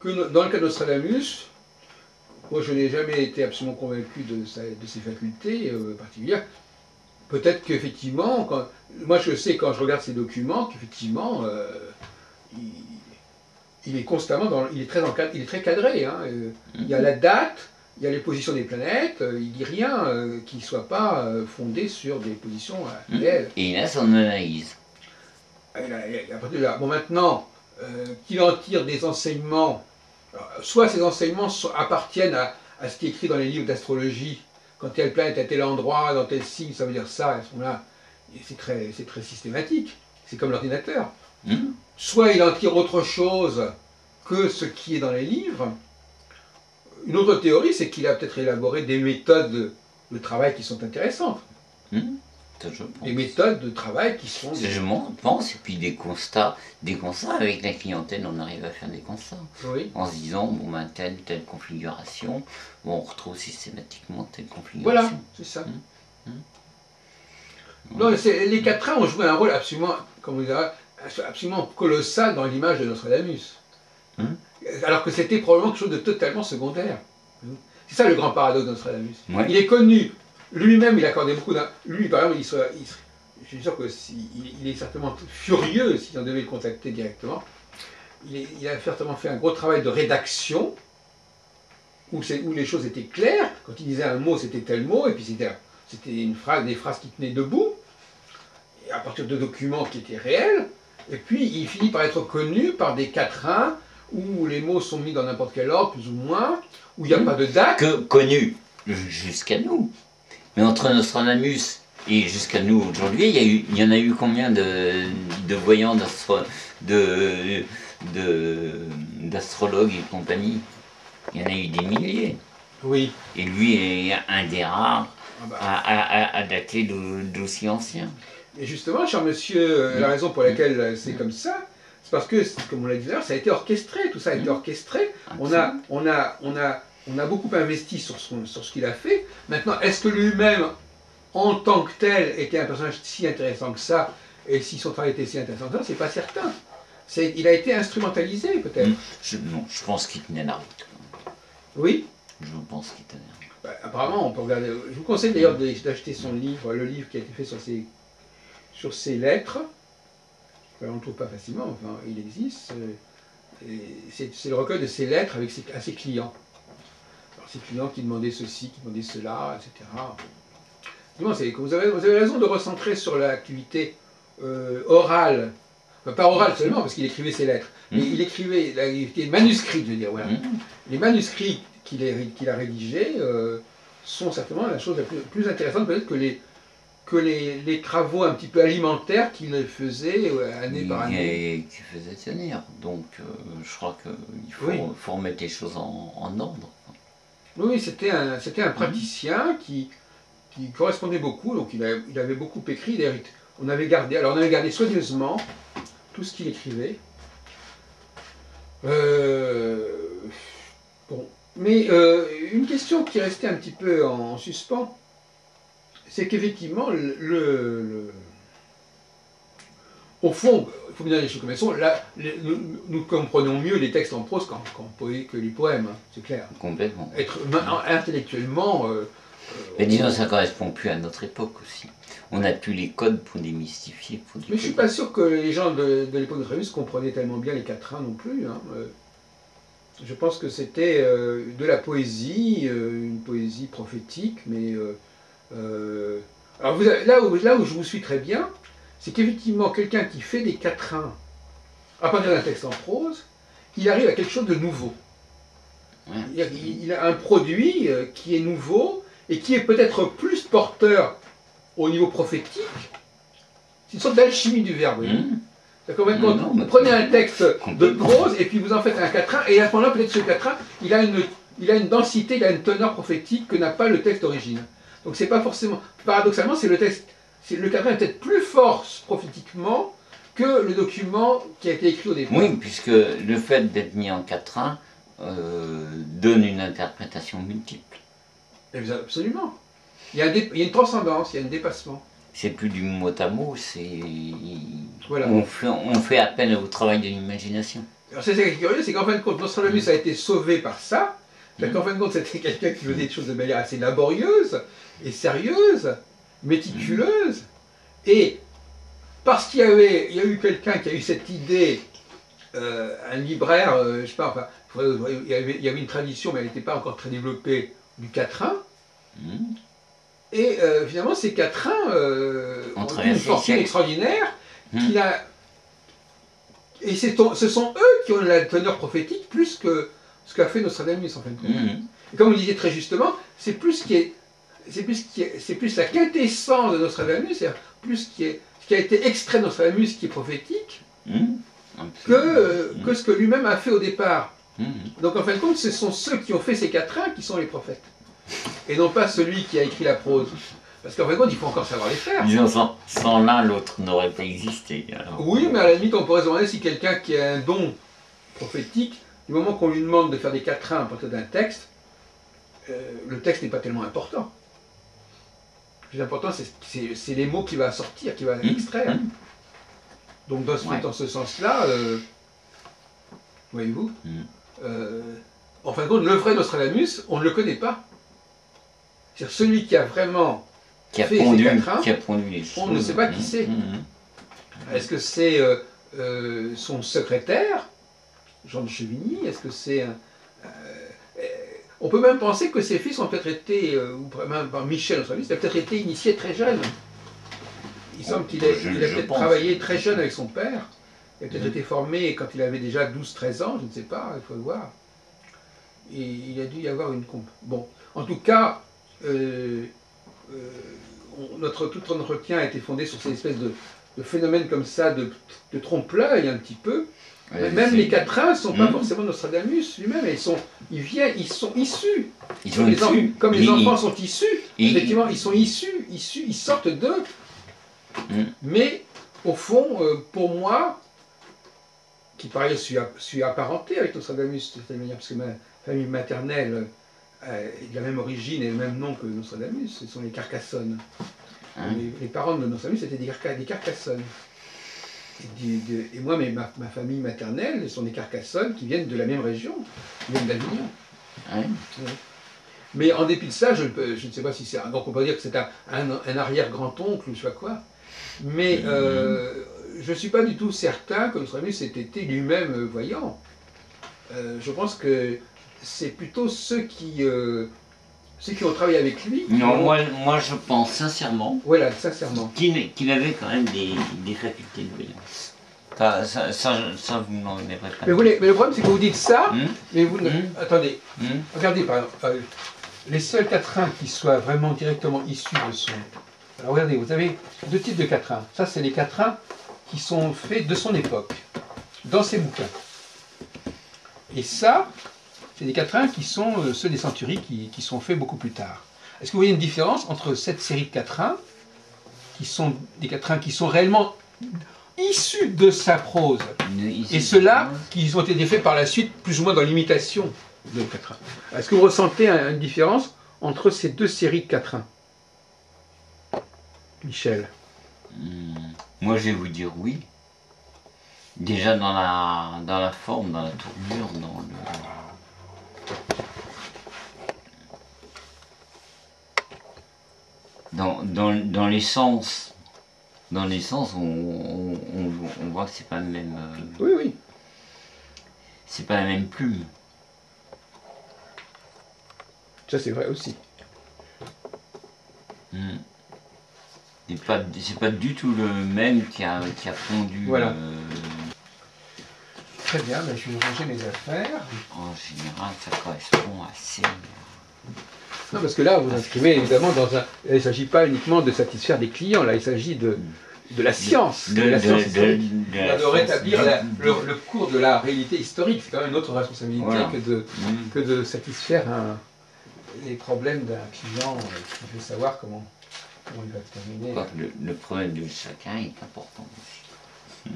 que dans le cas de Nostradamus, moi je n'ai jamais été absolument convaincu de ses facultés particulières. Peut-être qu'effectivement, moi je sais quand je regarde ces documents qu'effectivement il est constamment il est très cadré. Hein. Il y a la date, il y a les positions des planètes, il dit rien qui ne soit pas fondé sur des positions réelles. Et il a son analyse. Bon, maintenant, qu'il en tire des enseignements, soit ces enseignements appartiennent à ce qui est écrit dans les livres d'astrologie, quand telle planète est à tel endroit, dans tel signe, ça veut dire ça, à ce moment-là, c'est très systématique, c'est comme l'ordinateur. Soit il en tire autre chose que ce qui est dans les livres. Une autre théorie, c'est qu'il a peut-être élaboré des méthodes de travail qui sont intéressantes. Des méthodes de travail qui sont... Je pense, et puis des constats avec la clientèle, on arrive à faire des constats. Oui. En se disant, bon ben telle configuration, bon, on retrouve systématiquement telle configuration. Voilà, c'est ça. Non, les quatrains ont joué un rôle absolument, comme vous direz, absolument colossal dans l'image de Nostradamus. Alors que c'était probablement quelque chose de totalement secondaire. C'est ça le grand paradoxe de Nostradamus. Ouais. Il est connu. Lui-même, il accordait beaucoup Lui, par exemple, je suis sûr qu'il est certainement furieux si on devait le contacter directement. Il a certainement fait un gros travail de rédaction, où les choses étaient claires. Quand il disait un mot, c'était tel mot, et puis c'était des phrases qui tenaient debout, et à partir de documents qui étaient réels. Et puis, il finit par être connu par des quatrains, où les mots sont mis dans n'importe quel ordre, plus ou moins, où il n'y a pas de date. Connu jusqu'à nous. Mais entre Nostradamus et jusqu'à nous aujourd'hui, il y en a eu combien de voyants, d'astrologues et compagnie? Il y en a eu des milliers. Oui. Et lui est un des rares à dater d'aussi ancien. Et justement, cher monsieur, la raison pour laquelle c'est comme ça, c'est parce que, comme on l'a dit tout à l'heure, ça a été orchestré, tout ça a été orchestré. On a beaucoup investi sur ce qu'il a fait. Maintenant, est-ce que lui-même, en tant que tel, était un personnage si intéressant que ça, et si son travail était si intéressant que ça, c'est pas certain. Il a été instrumentalisé, peut-être. Non, je pense qu'il tenait la route. Oui. Je pense qu'il tenait la route. Bah, apparemment, on peut regarder. Je vous conseille d'ailleurs d'acheter son livre, le livre qui a été fait sur ses lettres. On ne le trouve pas facilement, enfin, il existe. C'est le recueil de ses lettres à ses clients. Alors, ses clients qui demandaient ceci, qui demandaient cela, etc. Vous avez raison de recentrer sur l'activité orale. Enfin, pas orale seulement, parce qu'il écrivait ses lettres. Mais il écrivait l'activité manuscrite, je veux dire. Voilà. Les manuscrits qu'il a rédigés sont certainement la chose la plus intéressante, peut-être que les travaux un petit peu alimentaires qu'il faisait année par année. Et qui faisait tenir. Donc je crois qu'il faut remettre les choses en ordre. Oui, c'était un praticien qui correspondait beaucoup, donc il avait beaucoup écrit. On avait gardé soigneusement tout ce qu'il écrivait. Bon. Mais une question qui restait un petit peu en suspens, c'est qu'effectivement, au fond, il faut bien dire les choses comme elles sont, là, nous comprenons mieux les textes en prose que les poèmes, hein, c'est clair. Complètement. Intellectuellement... mais disons, ça ne correspond plus à notre époque aussi. On n'a plus les codes pour démystifier. Mais je ne suis pas sûr que les gens de l'époque de Nostradamus comprenaient tellement bien les quatrains non plus. Hein. Je pense que c'était de la poésie, une poésie prophétique, mais... alors là où je vous suis très bien, c'est qu'effectivement, quelqu'un qui fait des quatrains à partir d'un texte en prose, il arrive à quelque chose de nouveau. Ouais. Il a un produit qui est nouveau et qui est peut-être plus porteur au niveau prophétique. C'est une sorte d'alchimie du verbe. D'accord, vous prenez un texte de prose et puis vous en faites un quatrain, et à ce moment-là, peut-être ce quatrain, il a une densité, il a une teneur prophétique que n'a pas le texte d'origine. Donc c'est pas forcément... Paradoxalement, le quatrain est peut-être plus fort prophétiquement que le document qui a été écrit au départ. Oui, puisque le fait d'être mis en quatrain donne une interprétation multiple. Absolument. Il y a une transcendance, il y a un dépassement. C'est plus du mot à mot, c'est... Voilà. On fait appel au travail de l'imagination. Alors c'est ça qui est curieux, c'est qu'en fin de compte, Nostradamus a été sauvé par ça, parce qu'en fin de compte, c'était quelqu'un qui faisait des choses de manière assez laborieuse et sérieuse, méticuleuse, et parce qu'il y a eu quelqu'un qui a eu cette idée, un libraire, je sais pas, enfin, il y avait une tradition, mais elle n'était pas encore très développée, du quatrain. Et finalement, ces quatrains ont eu une fortune extraordinaire. Et ce sont eux qui ont la teneur prophétique plus que ce qu'a fait Nostradamus, en fin de compte. Et comme vous le disiez très justement, c'est plus la quintessence de Nostradamus, c'est-à-dire plus ce qui a été extrait de Nostradamus qui est prophétique, que ce que lui-même a fait au départ. Donc en fin de compte, ce sont ceux qui ont fait ces quatrains qui sont les prophètes. Et non pas celui qui a écrit la prose. Parce qu'en fin de compte, il faut encore savoir les faire. Disons, sans l'un, l'autre n'aurait pas existé. Alors. Oui, mais à la limite, on pourrait se demander si quelqu'un qui a un don prophétique, du moment qu'on lui demande de faire des quatrains à partir d'un texte, le texte n'est pas tellement important. Le plus important, c'est les mots qu'il va sortir, qu'il va extraire. Donc dans ce sens-là, voyez-vous, en fin de compte, le vrai Nostradamus, on ne le connaît pas. C'est-à-dire celui qui a vraiment fait ces quatrains, on ne sait pas qui c'est. Est-ce que c'est son secrétaire, Jean de Chevigny? Est-ce que c'est on peut même penser que ses fils ont peut-être été, ou même par Michel Nostradamus, il a peut-être été initié très jeune. Il semble qu'il a peut-être travaillé très jeune avec son père. Il a peut-être été formé quand il avait déjà 12-13 ans, je ne sais pas, il faut le voir. Et il a dû y avoir une Bon, en tout cas, tout notre entretien a été fondé sur ces espèces de phénomènes comme ça, de trompe-l'œil un petit peu. Même les quatrains ne sont pas forcément Nostradamus lui-même, ils sont issus. Comme les enfants sont issus, effectivement, ils sont issus, ils sortent d'eux. Mais, au fond, pour moi, qui par ailleurs suis apparenté avec Nostradamus, de cette manière, parce que ma famille maternelle est de la même origine et le même nom que Nostradamus, ce sont les Carcassonne. Les parents de Nostradamus étaient des Carcassonne. Et moi, ma famille maternelle, ce sont des Carcassonne qui viennent de la même région, qui viennent d'Avignon. Mais en dépit de ça, je ne sais pas si c'est... Donc on peut dire que c'est un arrière-grand-oncle ou je sais pas quoi. Mais je ne suis pas du tout certain que Nostradamus ait été lui-même voyant. Je pense que c'est plutôt ceux qui ont travaillé avec lui. Non, moi je pense sincèrement. Voilà, sincèrement. Qu'il avait quand même des facultés de voyance. Ça vous n'en avez pas. Mais le problème, c'est que vous dites ça, mais vous... Attendez, regardez par exemple, les seuls quatrains qui soient vraiment directement issus de son... Alors regardez, vous avez deux types de quatrains. Ça, c'est les quatrains qui sont faits de son époque, dans ses bouquins. Et ça, c'est des quatrains qui sont ceux des centuries qui sont faits beaucoup plus tard. Est-ce que vous voyez une différence entre cette série de quatrains, qui sont des quatrains qui sont réellement issus de sa prose, et ceux-là qui ont été faits par la suite, plus ou moins dans l'imitation de quatrains? Est-ce que vous ressentez une différence entre ces deux séries de quatrains, Michel? Moi, je vais vous dire oui. Déjà dans la forme, dans la tournure, dans l'essence. Dans l'essence, on voit que c'est pas le même. Oui. C'est pas la même plume. Ça, c'est vrai aussi. C'est pas du tout le même qui a fondu. Voilà. Très bien, ben, je vais ranger mes affaires. En général, ça correspond assez. Non, parce que là, vous inscrivez évidemment dans un... Il ne s'agit pas uniquement de satisfaire des clients, là, il s'agit de la science. De rétablir le cours de la réalité historique. C'est quand même une autre responsabilité, voilà, que de satisfaire les problèmes d'un client qui veut savoir comment il va terminer. Le problème de chacun est important aussi.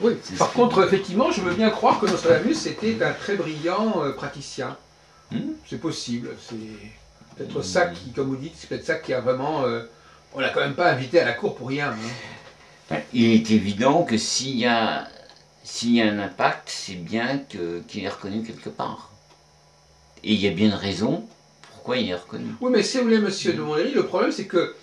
Oui, par contre, effectivement, je veux bien croire que Nostradamus était un très brillant praticien. C'est possible. C'est peut-être ça qui, comme vous dites, c'est peut-être ça qui a vraiment... on l'a quand même pas invité à la cour pour rien. Il est évident que s'il y a s'il y a un impact, c'est bien qu'il est reconnu quelque part. Et il y a bien une raison pourquoi il est reconnu. Oui, mais si vous voulez, monsieur de Montlhéry, le problème c'est que,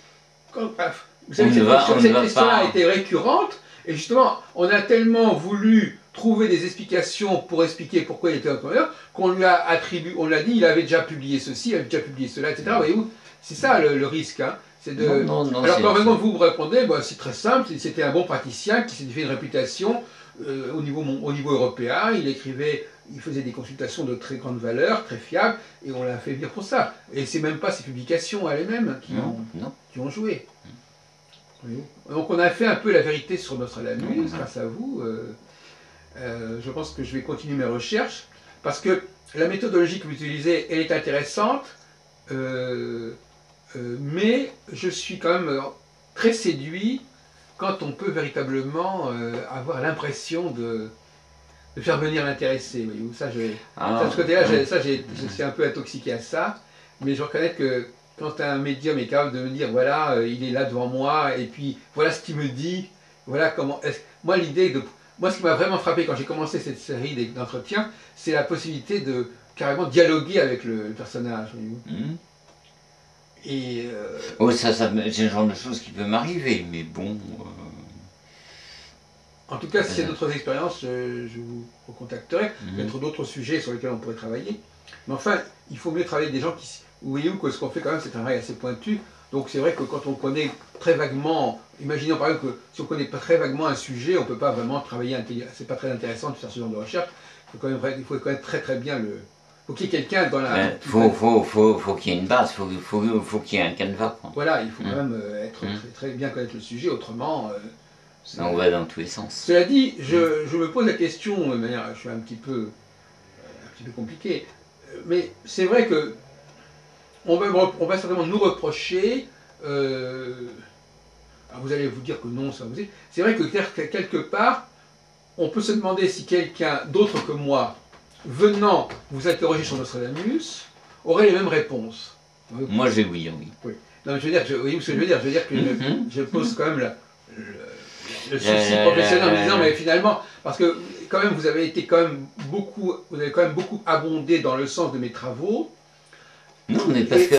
vous savez, cette question-là a été récurrente, et justement, on a tellement voulu trouver des explications pour expliquer pourquoi il était entrepreneur, qu'on lui a attribué, on l'a dit, il avait déjà publié ceci, il avait déjà publié cela, etc. Voyez-vous, c'est ça le risque. Hein. Non, alors quand vraiment vous répondez, bah, c'est très simple, c'était un bon praticien qui s'est fait une réputation au niveau européen, il faisait des consultations de très grande valeur, très fiables, et on l'a fait venir pour ça. Et c'est même pas ses publications elles-mêmes qui ont joué. Donc on a fait un peu la vérité sur Nostradamus, grâce à vous. Je pense que je vais continuer mes recherches, parce que la méthodologie que vous utilisez, elle est intéressante, mais je suis quand même très séduit quand on peut véritablement avoir l'impression de faire venir l'intéressé. Ça, de ce côté-là, je suis un peu intoxiqué à ça, mais je reconnais que quand un médium est capable de me dire, voilà, il est là devant moi, et puis voilà ce qu'il me dit, voilà comment... Moi, ce qui m'a vraiment frappé quand j'ai commencé cette série d'entretiens, c'est la possibilité de carrément dialoguer avec le personnage. Et oh, c'est le genre de choses qui peut m'arriver, mais bon... En tout cas, s'il y a d'autres expériences, je vous recontacterai. Peut-être d'autres sujets sur lesquels on pourrait travailler. Mais enfin, il faut mieux travailler avec des gens qui... Vous voyez que ce qu'on fait quand même, c'est un travail assez pointu. Donc c'est vrai que quand on connaît très vaguement, imaginons par exemple que si on connaît pas très vaguement un sujet, on ne peut pas vraiment travailler, c'est pas très intéressant de faire ce genre de recherche. Il faut connaître très très bien le... Il faut qu'il y ait quelqu'un dans la... faut qu'il y ait une base, faut qu'il y ait un canevas. Quoi. Voilà, il faut quand même être très bien connaître le sujet, autrement... on va dans tous les sens. Cela dit, je me pose la question, de manière, je suis un petit peu compliqué, mais c'est vrai que on va certainement nous reprocher, vous allez vous dire que non, ça vous est, c'est vrai que quelque part, on peut se demander si quelqu'un d'autre que moi, venant vous interroger sur Nostradamus, aurait les mêmes réponses. Moi je vais vous dire oui. Non, mais je veux dire, vous voyez ce que je veux dire, je veux dire que je pose quand même le souci professionnel en me disant, mais finalement, parce que quand même vous avez quand même beaucoup abondé dans le sens de mes travaux. Non, mais parce que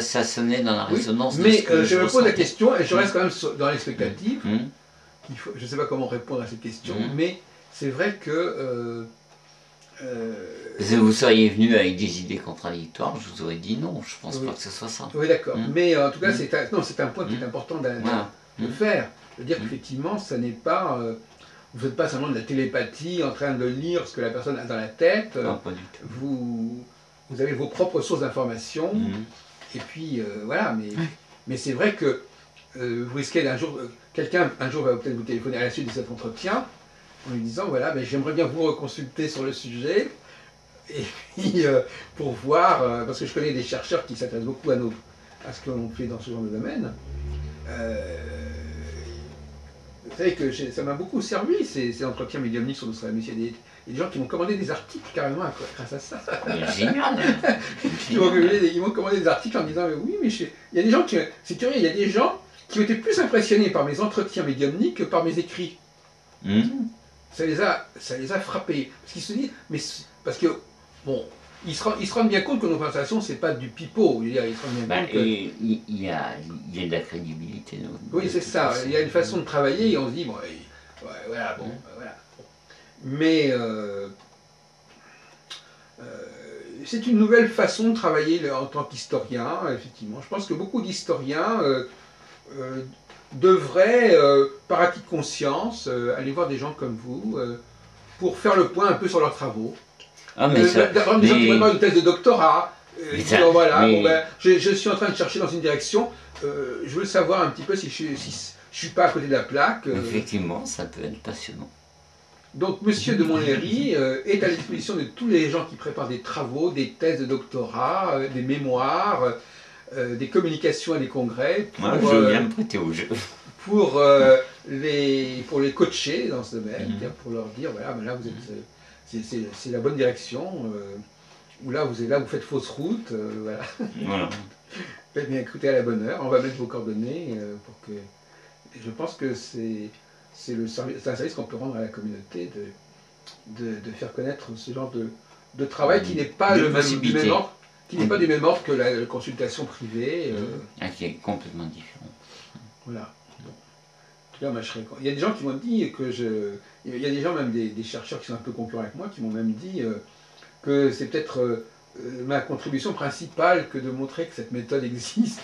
ça sonnait dans la résonance. Mais je me pose la question, et je reste quand même dans l'expectative. Je ne sais pas comment répondre à cette question, mais c'est vrai que... vous seriez venu avec des idées contradictoires, je vous aurais dit non, je pense pas que ce soit ça. Oui, d'accord. Mais en tout cas, c'est un point qui est important de faire. C'est-à-dire qu'effectivement, ça n'est pas... vous ne faites pas seulement de la télépathie en train de lire ce que la personne a dans la tête. Non, pas du tout. Vous avez vos propres sources d'informations. Et puis, voilà. Mais c'est vrai que vous risquez d'un jour... Quelqu'un, un jour, va peut-être vous téléphoner à la suite de cet entretien en lui disant, voilà, mais j'aimerais bien vous reconsulter sur le sujet. Et puis, pour voir... parce que je connais des chercheurs qui s'intéressent beaucoup à ce que l'on fait dans ce genre de domaine. Vous savez que ça m'a beaucoup servi, ces entretiens médiumniques sur Nostradamus. Il y a des gens qui m'ont commandé des articles carrément grâce à ça. Génial. Ils m'ont commandé des articles en me disant, mais oui, mais il y a des gens c'est curieux, il y a des gens qui ont été plus impressionnés par mes entretiens médiumniques que par mes écrits. Ça les a frappés. Parce qu'ils se disent, mais parce que, bon, ils se rendent bien compte que nos conversations, c'est pas du pipeau. Il y a de la crédibilité. Oui, c'est ça. Il y a une façon de travailler et on se dit, bon, voilà, bon, voilà. Mais c'est une nouvelle façon de travailler en tant qu'historien, effectivement. Je pense que beaucoup d'historiens devraient, par acquis de conscience, aller voir des gens comme vous pour faire le point un peu sur leurs travaux. Des gens qui préparent une thèse de doctorat, je suis en train de chercher dans une direction, je veux savoir un petit peu si je suis pas à côté de la plaque. Effectivement, ça peut être passionnant. Donc, monsieur de Montlhéry est à la disposition de tous les gens qui préparent des travaux, des thèses de doctorat, des mémoires, des communications à des congrès. Moi, je veux bien me prêter au jeu. Pour les coacher dans ce domaine, pour leur dire, voilà, ben là, vous êtes, c'est la bonne direction, ou là, vous faites fausse route, voilà. Faites bien écouter à la bonne heure, on va mettre vos coordonnées pour que... Je pense que c'est c'est un service qu'on peut rendre à la communauté de faire connaître ce genre de travail qui n'est pas du même ordre, qui n'est pas du même ordre que la consultation privée. Qui est complètement différent. Voilà. Bon. En tout cas, moi, il y a des gens qui m'ont dit que il y a des gens, même des chercheurs qui sont un peu concurrents avec moi, qui m'ont même dit que c'est peut-être ma contribution principale que de montrer que cette méthode existe.